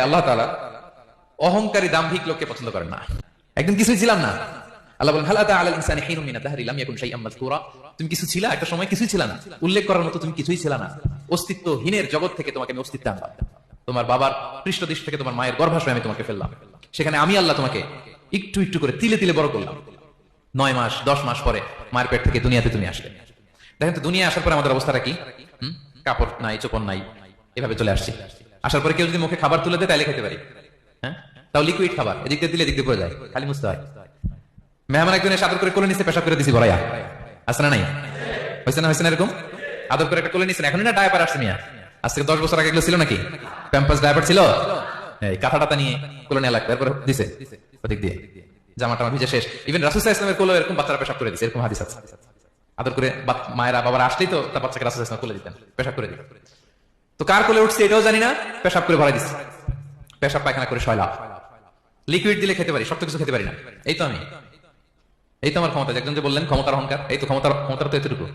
আল্লাহ তাআলা অহংকারী দাম্ভিক লোককে পছন্দ করেন না। একদিন কিছুই ছিলাম না, আল্লাহ বলেন হাল আতা আলাল ইনসানি হিনুম মিনাদ দাহরি লাম ইয়াকুন শাইআম মাযকুরা। তুমি কিছু ছিলা, একটা সময় কিছুই ছিল না, উল্লেখ করার মতো তুমি কিছুই ছিল না। অস্তিত্বহীনের জগৎ থেকে তোমাকে আমি অস্তিত্ব আনলাম। তোমার বাবার পৃষ্ঠদেশ থেকে তোমার মায়ের গর্ভাশয়ে আমি তোমাকে ফেললাম। সেখানে আমি আল্লাহ তোমাকে একটু একটু করে তিলে তিলে বড় করলাম। 9 মাস 10 মাস পরে মায়ের পেট থেকে দুনিয়াতে তুমি আসলে। দেখেন তো দুনিয়া আসার পরে আমাদের অবস্থাটা কি? কাপড় নাই, চোপড় নাই, এভাবে চলে আসছি। আসার পরে কেউ যদি মুখে খাবার তুলে দেয় তাইলে খেতে পারি, হ্যাঁ? তাও লিকুইড খাবার, এদিক দিয়ে দিলে এদিক দিয়ে পড়ে যায়, খালি মুছতে হয়। মেহমান একজনের আদর করে কোলে নিচে পেশাব করে দিছি বড়াইয়া, আছে না নাই? হয়েছে না এরকম? আদর করে একটা কোলে নিছেন, এখন না ডায়াপার আসছে মিয়া। আজ থেকে 10 বছর আগে এগুলো ছিল নাকি? প্যাম্পাস ডায়াপার ছিল, এই কাঁথা টাতা নিয়ে কোলে নেওয়া লাগবে, এরপরে দিছে ওদিক দিয়ে জামাটা ভিজে শেষ। ইভেন রাসূল সাল্লাল্লাহু আলাইহি ওয়াসাল্লামের কোলে এরকম বাচ্চারা পেশাব করে দিছে, এরকম হাদিস আছে। আদর করে মায়েরা বাবারা আসলেই তো তার বাচ্চাকে রাসূল সাল্লাল্লাহু আলাইহি ওয়াসাল্লাম কোলে দিতেন, পেশাব করে দিতেন। তো কার কোলে উঠছে এটাও জানি না, পেশাব করে ভরাই দিচ্ছে, পেশাব পায়খানা করে শয়লাভ। লিকুইড দিলে খেতে পারি, শক্ত কিছু খেতে পারি না। এই তো আমি, এই তো আমার ক্ষমতা। একজন যে বললেন ক্ষমতার অহংকার, এই তো ক্ষমতার তো এতটুকু।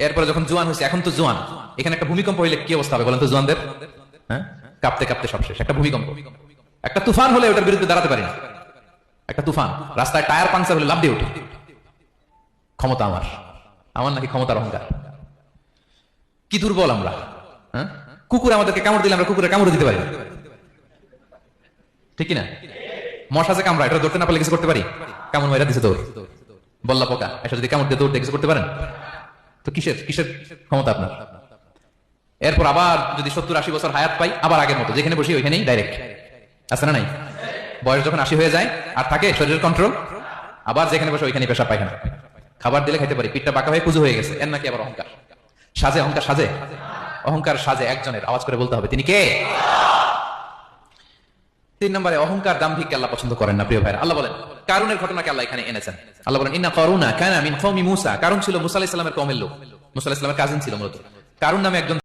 এরপরে যখন জোয়ান হয়েছে, এখন তো জোয়ান, এখানে একটা ভূমিকম্প হইলে কি অবস্থা হবে বলেন তো জোয়ানদের? হ্যাঁ, কাঁপতে কাঁপতে সব শেষ। একটা ভূমিকম্প, একটা তুফান হলে ওটার বিরুদ্ধে দাঁড়াতে পারি না। একটা তুফান, রাস্তায় টায়ার পাংচার হলে লাফ দিয়ে উঠে। ক্ষমতা আমার নাকি ক্ষমতার অহংকার? কি দুর্বল আমরা, হ্যাঁ? কুকুর আমাদেরকে কামড় দিলে আমরা কুকুরের কামড় দিতে পারি, ঠিক কিনা? মশা যে কামড়া, এটা ধরতে না পারলে কিছু করতে পারি? কামড় মাইরা দিছে দৌড়, বল্লা পোকা এসে যদি কামড় দিয়ে দৌড় দিয়ে কিছু করতে পারেন? তো কিসের ক্ষমতা আপনার? এরপর আবার যদি 70-80 বছর হায়াত পাই, আবার আগের মতো যেখানে বসি ওইখানেই ডাইরেক্ট, আছে না নাই? বয়স যখন 80 হয়ে যায় আর থাকে শরীরের কন্ট্রোল, আবার যেখানে বসে ওইখানে পেশাব পায়খানা। খাবার দিলে খাইতে পারি, পিঠটা বাঁকা হয়ে কুজু হয়ে গেছে, এর নাকি আবার অহংকার? সাজে অহংকার, সাজে অহংকার, সাজে একজনের, আওয়াজ করে বলতে হবে তিনি কে? 3 নম্বরে অহংকার দাম্ভিককে আল্লাহ পছন্দ করেন না। প্রিয় ভাইরা, আল্লাহ বলেন কারুনের ঘটনাকে আল্লাহ এখানে এনেছেন। আল্লাহ বলেন ইন্না কারুনা কানা মিন কওমি মূসা। কারুন ছিল মুসা আলাইহিস সালামের কওমের লোক, মুসা আলাইহিস সালামের কাজিন ছিল মূলত। কারুন নামে একজন